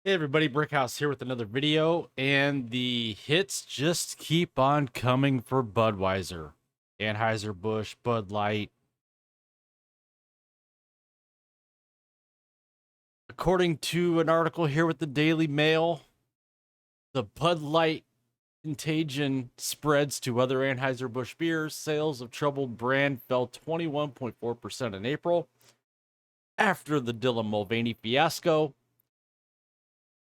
Hey everybody, Brickhouse here with another video, and the hits just keep on coming for Budweiser, Anheuser-Busch, Bud Light. According to an article here with the Daily Mail, the Bud Light Contagion spreads to other Anheuser-Busch beers. Sales of troubled brand fell 21.4% in April after the Dylan Mulvaney Fiasco.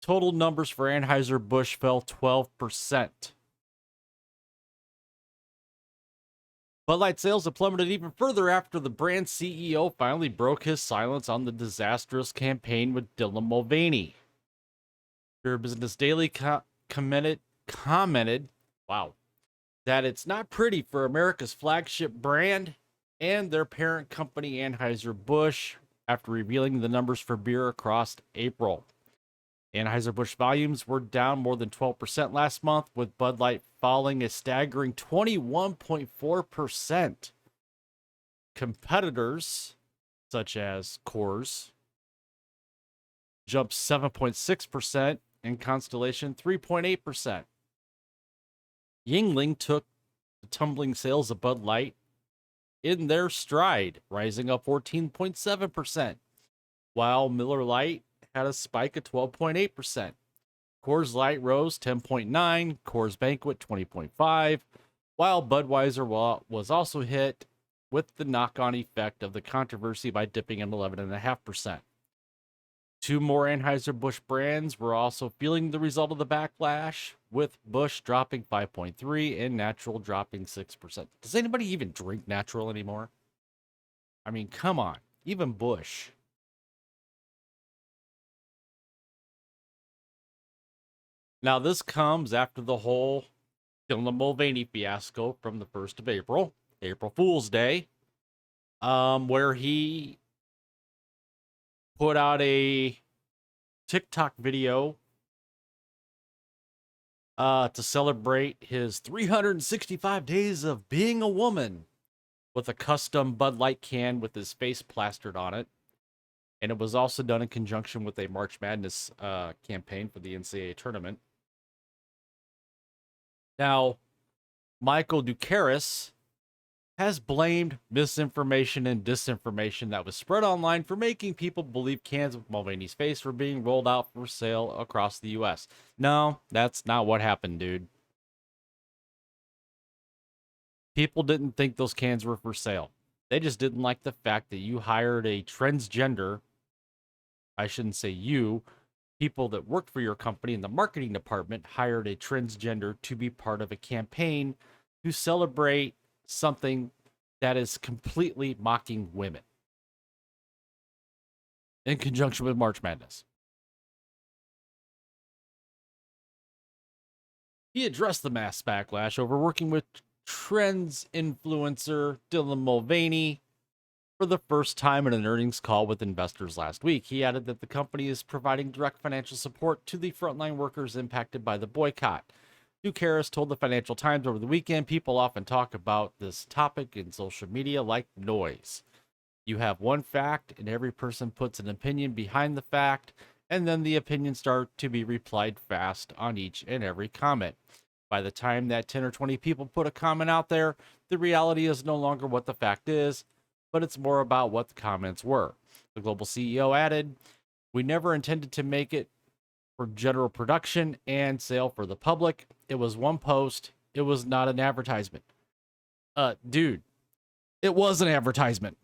Total numbers for Anheuser-Busch fell 12%. Bud Light sales have plummeted even further after the brand CEO finally broke his silence on the disastrous campaign with Dylan Mulvaney. Beer Business Daily commented, wow, that it's not pretty for America's flagship brand and their parent company Anheuser-Busch after revealing the numbers for beer across April. Anheuser-Busch volumes were down more than 12% last month, with Bud Light falling a staggering 21.4%. Competitors, such as Coors, jumped 7.6%, and Constellation 3.8%. Yingling took the tumbling sales of Bud Light in their stride, rising up 14.7%, while Miller Lite had a spike of 12.8%. Coors Light rose 10.9%, Coors Banquet 20.5%, while Budweiser was also hit with the knock-on effect of the controversy by dipping in 11.5%. Two more Anheuser-Busch brands were also feeling the result of the backlash, with Busch dropping 5.3% and Natural dropping 6%. Does anybody even drink Natural anymore? I mean, come on, even Busch. Now, this comes after the whole Dylan Mulvaney fiasco from the 1st of April, April Fool's Day, where he put out a TikTok video to celebrate his 365 days of being a woman with a custom Bud Light can with his face plastered on it. And it was also done in conjunction with a March Madness campaign for the NCAA tournament. Now, Michael Ducaris has blamed misinformation and disinformation that was spread online for making people believe cans with Mulvaney's face were being rolled out for sale across the U.S. No, that's not what happened, dude. People didn't think those cans were for sale. They just didn't like the fact that you hired a transgender, I shouldn't say you, people that worked for your company in the marketing department hired a transgender to be part of a campaign to celebrate something that is completely mocking women in conjunction with March Madness. He addressed the mass backlash over working with trends influencer Dylan Mulvaney for the first time in an earnings call with investors last week. He added that the company is providing direct financial support to the frontline workers impacted by the boycott. Ducaris told the Financial Times over the weekend, people often talk about this topic in social media like noise. You have one fact, and every person puts an opinion behind the fact, and then the opinions start to be replied fast on each and every comment. By the time that 10 or 20 people put a comment out there, the reality is no longer what the fact is, but it's more about what the comments were. The global CEO added, "We never intended to make it for general production and sale for the public. It was one post. It was not an advertisement." Dude, it was an advertisement.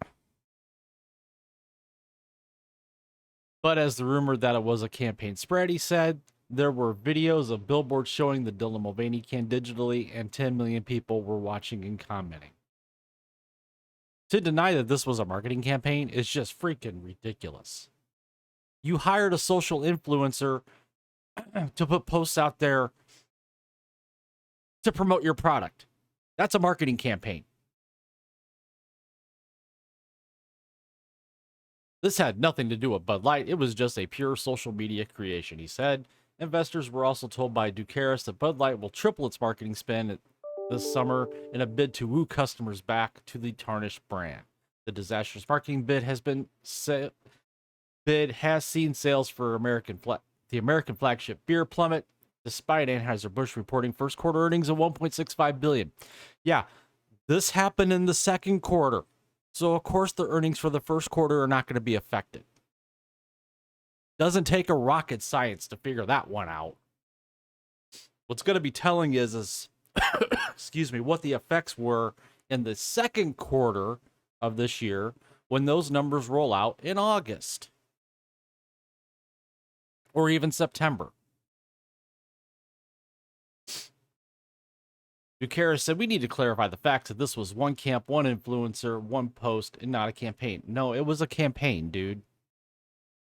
But as the rumor that it was a campaign spread, he said, there were videos of billboards showing the Dylan Mulvaney can digitally, and 10 million people were watching and commenting. To deny that this was a marketing campaign is just freaking ridiculous. You hired a social influencer to put posts out there to promote your product. That's a marketing campaign. This had nothing to do with Bud Light. It was just a pure social media creation, he said. Investors were also told by Ducaris that Bud Light will triple its marketing spend this summer in a bid to woo customers back to the tarnished brand. The disastrous marketing bid has seen sales for American the American flagship beer plummet, despite Anheuser-Busch reporting first quarter earnings of $1.65 billion. Yeah, this happened in the second quarter. So, of course, the earnings for the first quarter are not going to be affected. Doesn't take a rocket science to figure that one out. What's going to be telling is excuse me, what the effects were in the second quarter of this year when those numbers roll out in August or even September. Buchanan said, we need to clarify the fact that this was one camp, one influencer, one post, and not a campaign. No, it was a campaign, dude.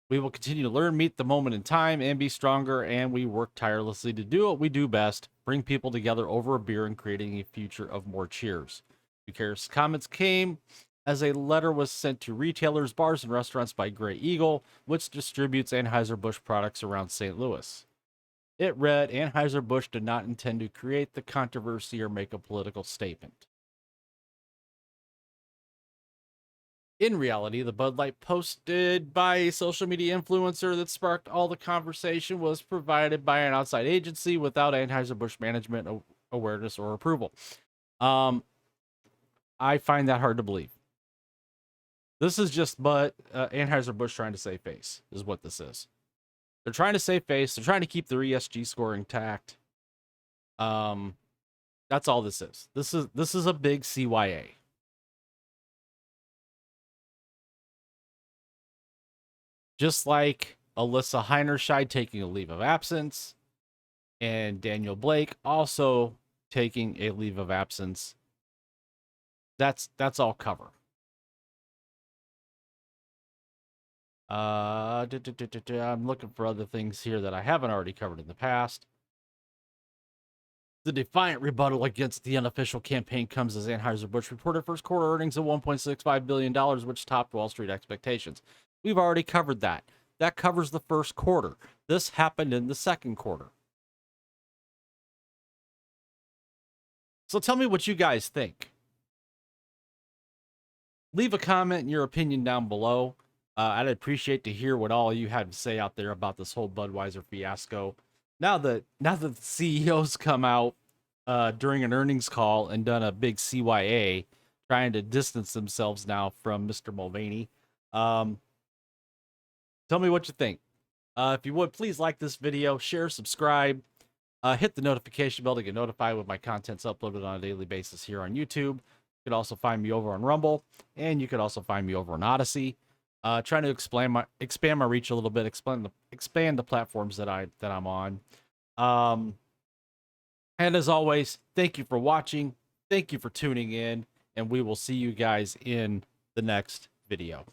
We will continue to learn, meet the moment in time, and be stronger, and we work tirelessly to do what we do best, bring people together over a beer and creating a future of more cheers. Buchanan's comments came as a letter was sent to retailers, bars, and restaurants by Grey Eagle, which distributes Anheuser-Busch products around St. Louis. It read, Anheuser-Busch did not intend to create the controversy or make a political statement. In reality, the Bud Light posted by a social media influencer that sparked all the conversation was provided by an outside agency without Anheuser-Busch management awareness or approval. I find that hard to believe. This is just Anheuser-Busch trying to save face, is what this is. They're trying to save face. They're trying to keep their ESG score intact. That's all this is. This is a big CYA. Just like Alyssa Heinerscheid taking a leave of absence and Daniel Blake also taking a leave of absence. That's all cover. I'm looking for other things here that I haven't already covered in the past. The defiant rebuttal against the unofficial campaign comes as Anheuser-Busch reported first quarter earnings of $1.65 billion, which topped Wall Street expectations. We've already covered that. That covers the first quarter. This happened in the second quarter. So tell me what you guys think. Leave a comment and your opinion down below. I'd appreciate to hear what all you had to say out there about this whole Budweiser fiasco. Now that the CEOs come out during an earnings call and done a big CYA, trying to distance themselves now from Mr. Mulvaney. Tell me what you think. If you would, please like this video, share, subscribe, hit the notification bell to get notified when my content's uploaded on a daily basis here on YouTube. You could also find me over on Rumble, and you could also find me over on Odyssey. Trying to expand my reach a little bit, expand the platforms that I'm on. And as always, thank you for watching. Thank you for tuning in, and we will see you guys in the next video.